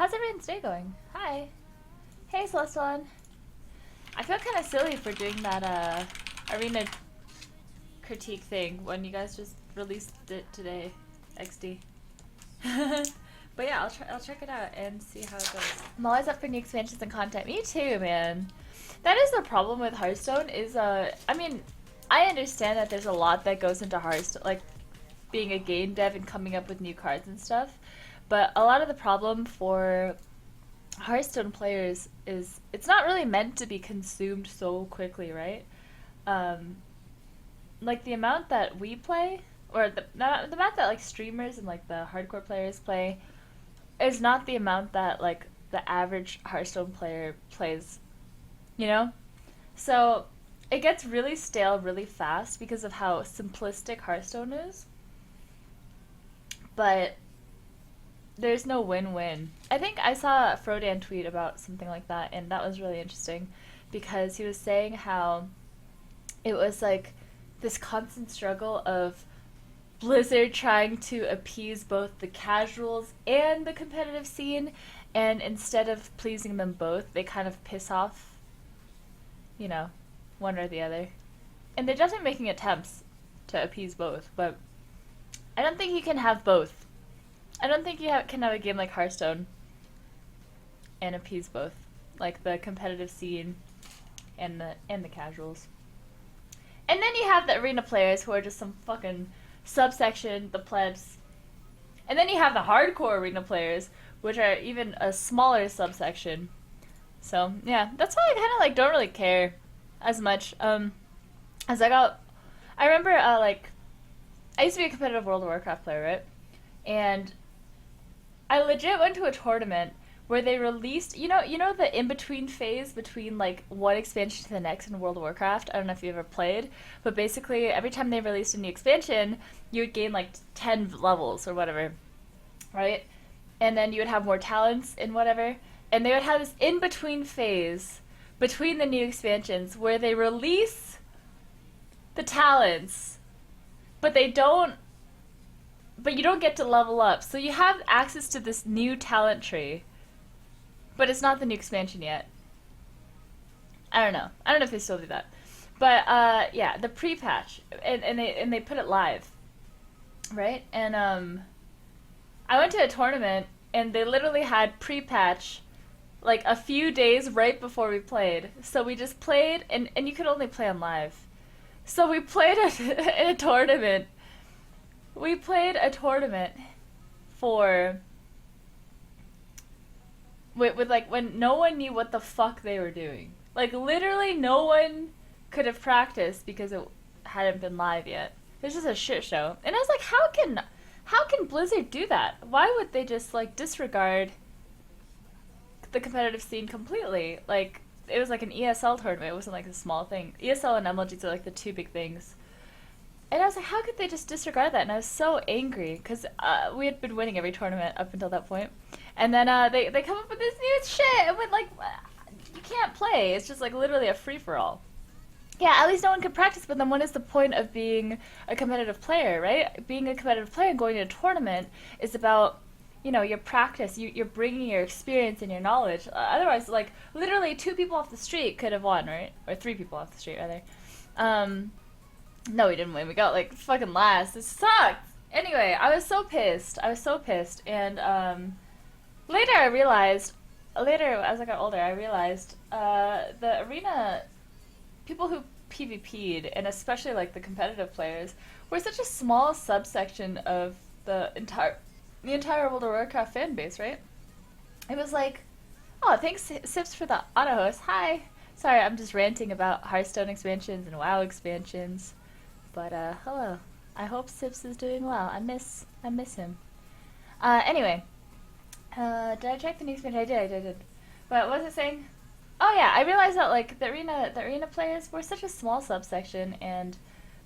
How's everyone's day going? Hi. Hey, Celeste. I feel kind of silly for doing that arena critique thing when you guys just released it today, XD. But yeah, I'll check it out and see how it goes. I'm always up for new expansions and content. Me too, man. That is the problem with Hearthstone is I mean, I understand that there's a lot that goes into Hearthstone, like being a game dev and coming up with new cards and stuff. But a lot of the problem for Hearthstone players is it's not really meant to be consumed so quickly, right? Like the amount that we play, or the amount that like streamers and like the hardcore players play, is not the amount that like the average Hearthstone player plays, you know? So it gets really stale really fast because of how simplistic Hearthstone is. But there's no win-win. I think I saw a Frodan tweet about something like that, and that was really interesting because he was saying how it was like this constant struggle of Blizzard trying to appease both the casuals and the competitive scene, and instead of pleasing them both, they kind of piss off, you know, one or the other. And they're definitely making attempts to appease both, but I don't think you can have both. I don't think you can have a game like Hearthstone and appease both, like the competitive scene and the casuals. And then you have the arena players who are just some fucking subsection, the plebs. And then you have the hardcore arena players, which are even a smaller subsection. So yeah, that's why I kind of like don't really care as much. As I remember like I used to be a competitive World of Warcraft player, right? And I legit went to a tournament where they released, you know the in-between phase between like one expansion to the next in World of Warcraft? I don't know if you ever played, but basically every time they released a new expansion, you would gain like 10 levels or whatever, right? And then you would have more talents and whatever, and they would have this in-between phase between the new expansions where they release the talents, but you don't get to level up. So you have access to this new talent tree, but it's not the new expansion yet. I don't know if they still do that. But yeah, the pre-patch and they put it live, right? And I went to a tournament and they literally had pre-patch like a few days right before we played. So we just played and you could only play on live. So we played in a tournament. We played a tournament for with like when no one knew what the fuck they were doing. Like literally no one could have practiced because it hadn't been live yet. It was just a shit show. And I was like, how can Blizzard do that? Why would they just like disregard the competitive scene completely? Like it was like an ESL tournament. It wasn't like a small thing. ESL and MLGs are like the two big things. And I was like, how could they just disregard that? And I was so angry because we had been winning every tournament up until that point. And then they come up with this new shit and went like, you can't play. It's just like literally a free-for-all. Yeah, at least no one could practice, but then what is the point of being a competitive player, right? Being a competitive player and going to a tournament is about, you know, your practice. You're bringing your experience and your knowledge. Otherwise, like, literally 2 people off the street could have won, right? Or 3 people off the street, rather. No, we didn't win. We got, like, fucking last. It sucked! Anyway, I was so pissed. And, later, as I got older, I realized, the arena, people who PvP'd, and especially, like, the competitive players, were such a small subsection of the entire World of Warcraft fan base, right? It was like, oh, thanks, Sips, for the auto-host. Hi! Sorry, I'm just ranting about Hearthstone expansions and WoW expansions. But, hello. I hope Sips is doing well. I miss him. Anyway. Did I check the new expansion? I did. But what was I saying? Oh yeah, I realized that, like, the arena players were such a small subsection, and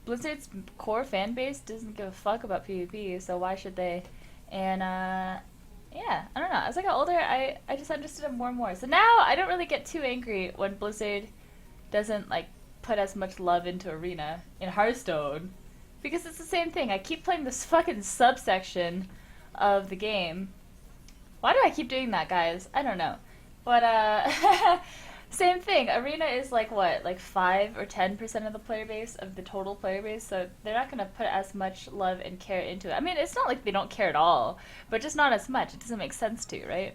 Blizzard's core fan base doesn't give a fuck about PvP, so why should they? And, yeah, I don't know. As I got older, I just understood it more and more. So now I don't really get too angry when Blizzard doesn't, like, put as much love into arena in Hearthstone, because it's the same thing. I keep playing this fucking subsection of the game, Why do I keep doing that, guys? I don't know. But same thing. Arena is like what, like 5 or 10% of the player base of the total player base, so they're not gonna put as much love and care into it. I mean, it's not like they don't care at all, but just not as much. It doesn't make sense to, right?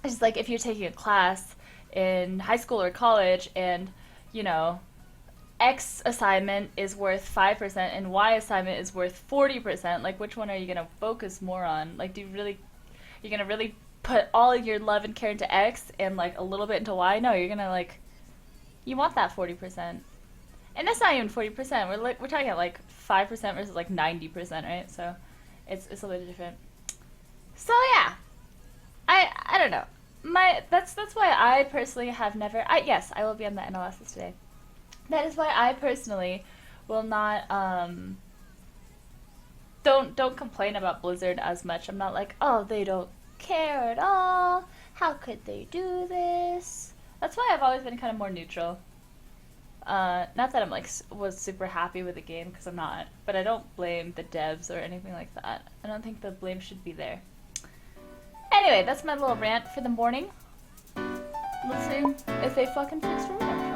It's just like if you're taking a class in high school or college, and you know, X assignment is worth 5% and Y assignment is worth 40%. Like, which one are you gonna focus more on? Like, you're gonna really put all of your love and care into X and like a little bit into Y? No, you're gonna like, you want that 40%, and that's not even 40%. We're talking like 5% versus like 90%, right? So it's a little different. So yeah, I don't know. That's why I personally have never. Yes, I will be on the NLSs today. That is why I personally will not don't complain about Blizzard as much. I'm not like, oh, they don't care at all. How could they do this? That's why I've always been kind of more neutral. Not that I'm like was super happy with the game, because I'm not, but I don't blame the devs or anything like that. I don't think the blame should be there. Anyway, that's my little rant for the morning. Let's see if they fucking fix Rant.